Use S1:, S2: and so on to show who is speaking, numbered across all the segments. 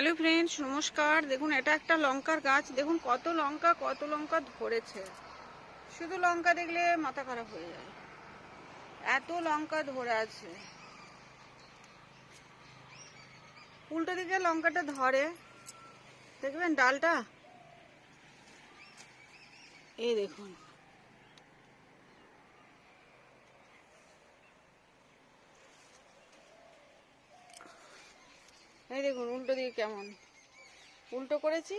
S1: Hello friends, নমস্কার। দেখুন, এটা একটা লঙ্কার গাছ। দেখুন কত লঙ্কা ধরেছে। শুধু লঙ্কা দেখলে মাথা খারাপ হয়ে যায়, এত লঙ্কা ধরে আছে। উল্টো দিকে লঙ্কাটা ধরে, দেখবেন ডালটা, এই দেখুন। এই দেখুন উল্টো দিকে কেমন উল্টো করেছি।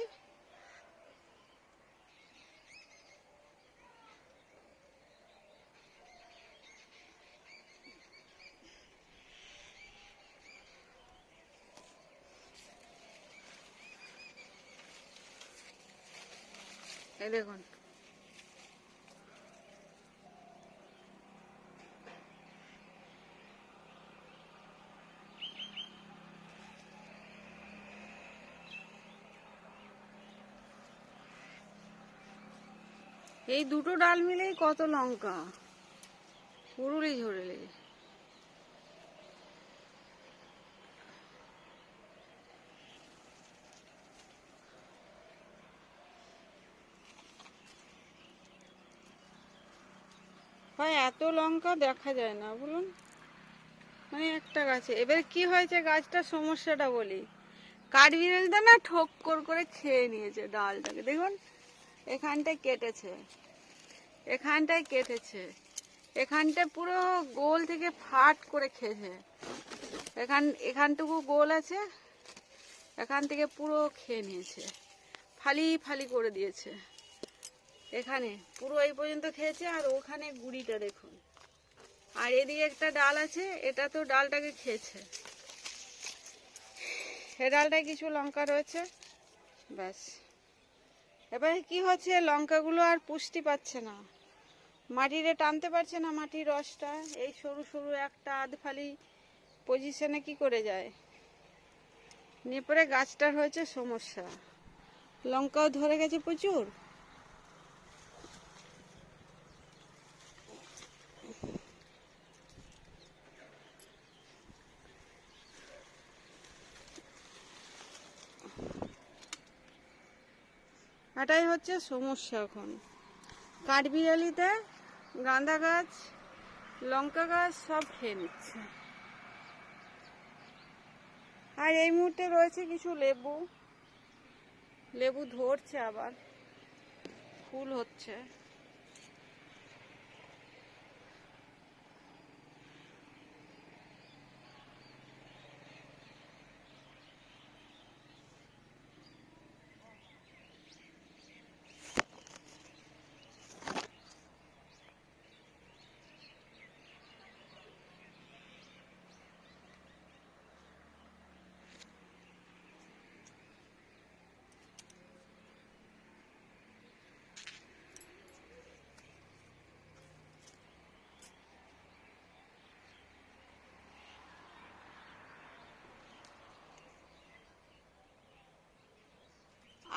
S1: এই দেখুন, এই দুটো ডাল মিলেই কত লঙ্কা, পুরুলি ঝরে লেগে। হয় এত লঙ্কা দেখা যায় না, বলুন, মানে একটা গাছে। এবার কি হয়েছে, গাছটার সমস্যাটা বলি। কাঠবিড়ালিটা না ঠোক্কর করে খেয়ে নিয়েছে ডালটাকে। দেখুন, এখানটায় কেটেছে, এখানটায় পুরো গোল থেকে ফাট করে খেয়েছে। এখানটুকু গোল আছে, এখান থেকে পুরো খেয়ে নিয়েছে, ফালি ফালি করে দিয়েছে। এখানে পুরো এই পর্যন্ত খেয়েছে, আর ওখানে গুড়িটা দেখুন। আর এদিকে একটা ডাল আছে, এটা তো ডালটাকে খেয়েছে। এ ডালটায় কিছু লঙ্কা রয়েছে, ব্যাস। এবারে কি হচ্ছে, লঙ্কাগুলো আর পুষ্টি পাচ্ছে না, মাটিরে টানতে পারছে না মাটির রসটা। এই সরু সরু একটা আধ ফালি পজিশনে কি করে যায়, নিয়ে পরে গাছটার হয়েছে সমস্যা। লঙ্কাও ধরে গেছে প্রচুর। এটাই হচ্ছে সমস্যা এখন। কাঠবিড়ালিতে গাঁদা গাছ, লঙ্কা গাছ সব খেয়ে নিচ্ছে। আর এই মুহূর্তে রয়েছে কিছু লেবু ধরছে, আবার ফুল হচ্ছে।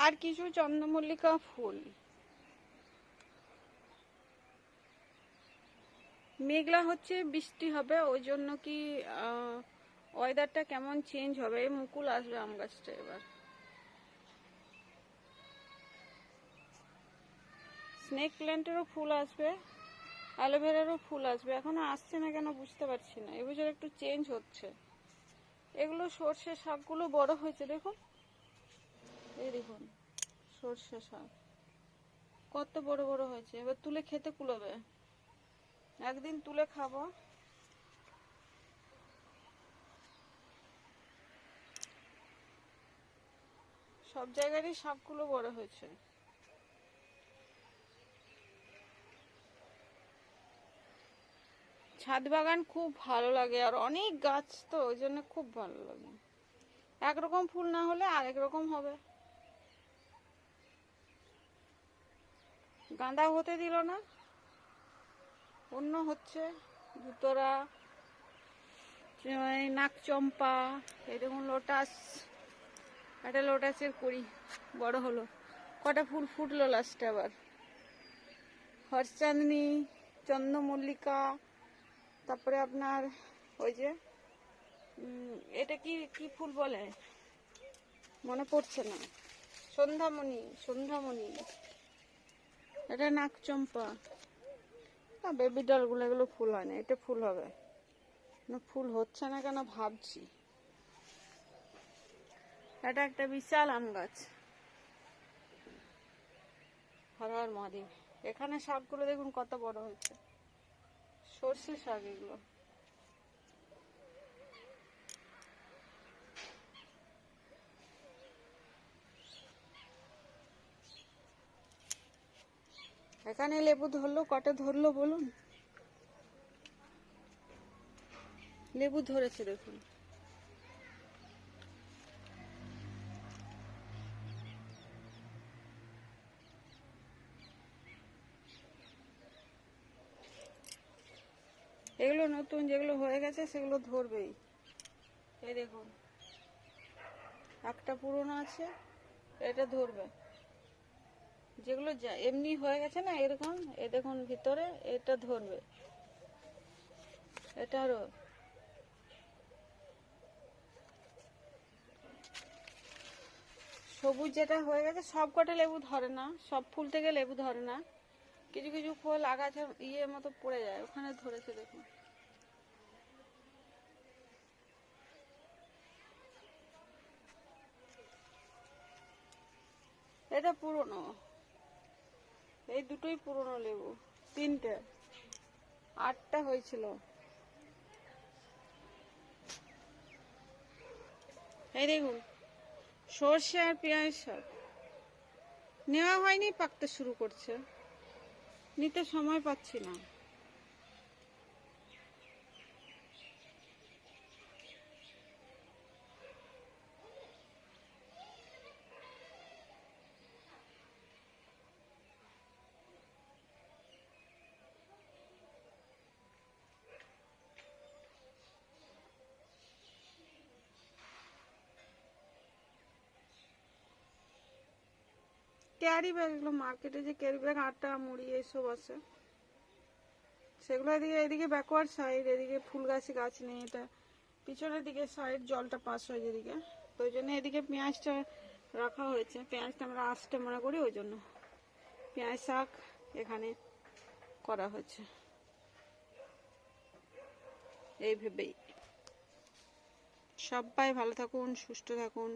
S1: আর কিছু চন্দ্রমল্লিকা ফুল। মেঘলা হচ্ছে, বৃষ্টি হবে, ওই জন্য কি ওয়েদারটা কেমন চেঞ্জ হবে। মুকুল আসবে আম গাছটা এবার। স্নেক প্ল্যান্টেরও ফুল আসবে, অ্যালোভেরারও ফুল আসবে। এখনো আসছে না কেন বুঝতে পারছি না। এবছর একটু চেঞ্জ হচ্ছে। এগুলো সর্ষে শাকগুলো বড় হয়েছে, দেখুন, এই দেখুন সর্ষে শাক কত বড় বড় হয়েছে। এবার তুলে খেতে কুলোবে, একদিন তুলে খাবো। সব জায়গারই শাকগুলো বড় হয়েছে। ছাদ বাগান খুব ভালো লাগে, আর অনেক গাছ তো ওই জন্য খুব ভালো লাগে। একরকম ফুল না হলে আরেক রকম হবে। গাঁদা হতে দিল না, অন্য হচ্ছে। ধুতরা, নাকচম্পা, এই দেখুন লোটাস, একটা লোটাসের কুড়ি বড় হলো, কটা ফুল ফুটলো লাস্টে। আবার হর্ষচাঁদনি, চন্দ্রমল্লিকা, তারপরে আপনার ওই যে এটা কি কি ফুল বলে, মনে পড়ছে না। সন্ধ্যামণি, সন্ধ্যামণি, এটা নাকচম্পা। বেবি ডলগুলো এগুলো ফুল হয় না, এটা ফুল হবে না। ফুল হচ্ছে না কেন ভাবছি। এটা একটা বিশাল আম গাছ। হর হর মহাদেব। এখানে শাকগুলো দেখুন কত বড় হয়েছে, সর্ষে শাক এগুলো। এখানে লেবু ধরলো, কটা ধরলো বলুন? লেবু ধরেছে দেখুন। এগুলো নতুন, যেগুলো হয়ে গেছে সেগুলো ধরবেই। এই দেখুন, একটা পুরনো আছে, এটা ধরবে। যেগুলো এমনি হয়ে গেছে না এরকম, এই দেখুন ভিতরে, এটা ধরবে। এটারও সবুজ যেটা হয়ে গেছে, সব কটা লেবু ধরে না, সব ফুল থেকে লেবু ধরে না। কিছু কিছু ফুল আগাছা ইয়ে মতো পড়ে যায়, ওখানে ধরেছে দেখুন। এটা পুরনো, এই দুটোই পুরনো লেবু, তিনটে, 8টা হয়েছিল। এই দেখুন, সর্ষে আর পেঁয়াজ শাক নেওয়া হয়নি, পাকতে শুরু করছে, নিতে সময় পাচ্ছি না। ক্যারি ব্যাগ, এগুলো মার্কেটে যে ক্যারি ব্যাগ, আটা মুড়ি এইসব আছে, সেগুলো এদিকে, এদিকে ব্যাকওয়ার্ড সাইড, এদিকে ফুল গাছে গাছ নেই, এটা পিছনের দিকে সাইড, জলটা পাস হয় যেদিকে, তো ওই জন্য এদিকে পেঁয়াজটা রাখা হয়েছে। পেঁয়াজটা আমরা আসতে মনে করি, ওই জন্য পেঁয়াজ শাক এখানে করা হয়েছে এই ভেবেই। সবাই ভালো থাকুন, সুস্থ থাকুন।